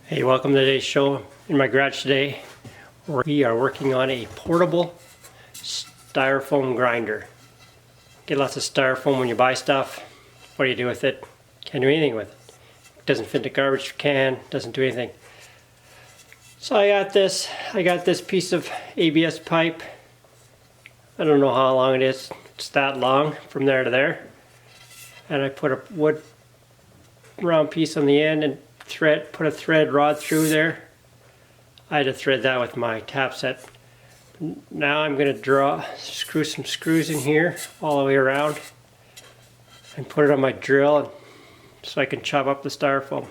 Hey, welcome to today's show. In my garage today, we are working on a portable styrofoam grinder. Get lots of styrofoam when you buy stuff. What do you do with it? Can't do anything with it. It doesn't fit in the garbage can, doesn't do anything. So I got this piece of ABS pipe. I don't know how long it is. It's that long from there to there. And I put a wood round piece on the end and put a thread rod through there. I had to thread that with my tap set. Now I'm going to screw some screws in here all the way around and put it on my drill so I can chop up the styrofoam.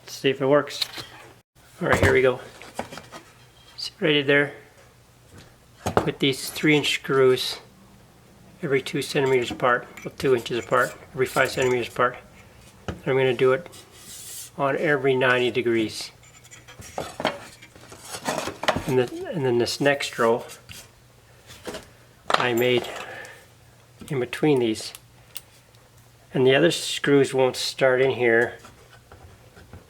Let's see if it works. Alright, here we go. See what I did there? I put these 3-inch screws every 2 centimeters apart, well, 2 inches apart, every 5 centimeters apart. And I'm going to do it on every 90 degrees. And then this next row I made in between these. And the other screws won't start in here.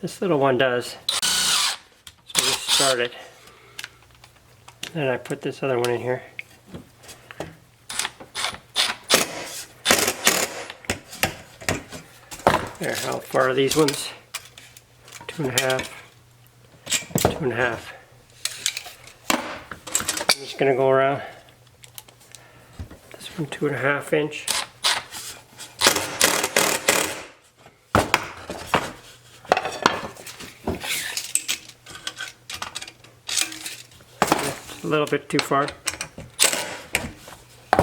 This little one does. So just start it. Then I put this other one in here. There, how far are these ones? 2.5, 2.5. I'm just going to go around this one 2.5 inch. Just a little bit too far. So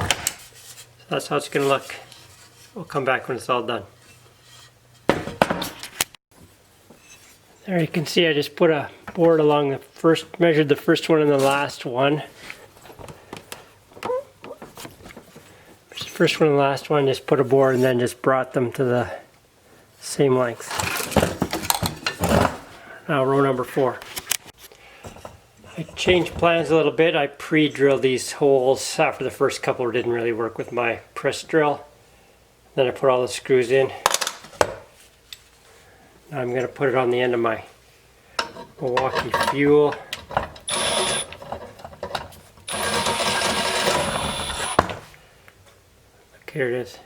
that's how it's going to look. We'll come back when it's all done. There you can see I just put a board along the first, measured the first one and the last one. First one and the last one, just put a board and then just brought them to the same length. Now row number 4. I changed plans a little bit. I pre-drilled these holes after the first couple didn't really work with my press drill. Then I put all the screws in. I'm going to put it on the end of my Milwaukee fuel. Look, here it is.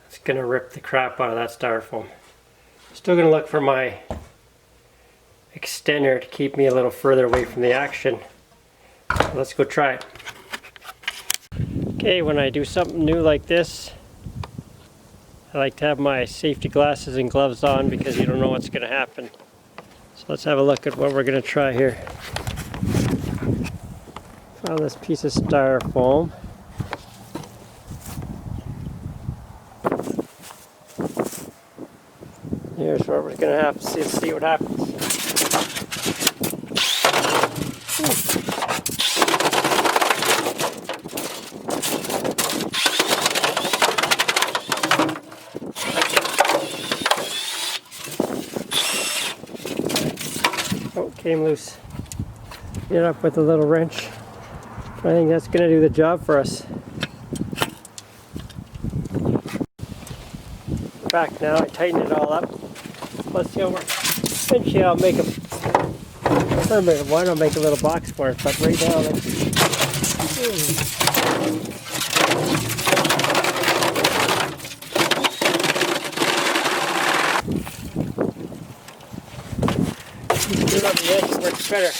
It's going to rip the crap out of that styrofoam. Still going to look for my extender to keep me a little further away from the action. So let's go try it. Okay, when I do something new like this, I like to have my safety glasses and gloves on because you don't know what's going to happen. So let's have a look at what we're going to try here. Found this piece of styrofoam. Here's what we're going to have to see what happens. Oh, came loose. Get up with a little wrench. I think that's going to do the job for us. Back now, I tighten it all up. Let's see how it works. Eventually I'll make a permanent one. I'll make a little box for it, but right now let's do it on the edge, it works better.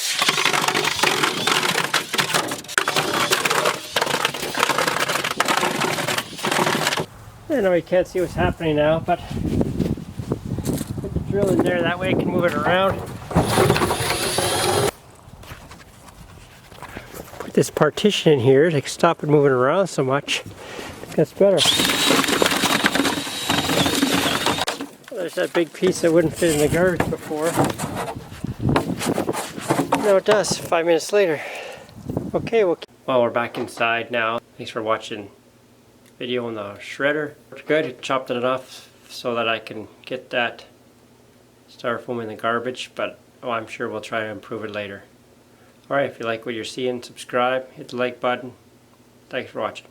I know you can't see what's happening now, but put the drill in there, that way I can move it around. Put this partition in here to stop it moving around so much. That's better. There's that big piece that wouldn't fit in the garbage before. No, it does, 5 minutes later. Okay, well, we're back inside now. Thanks for watching the video on the shredder. It's good, it chopped it enough so that I can get that styrofoam in the garbage, but I'm sure we'll try to improve it later. Alright, if you like what you're seeing, subscribe, hit the like button. Thanks for watching.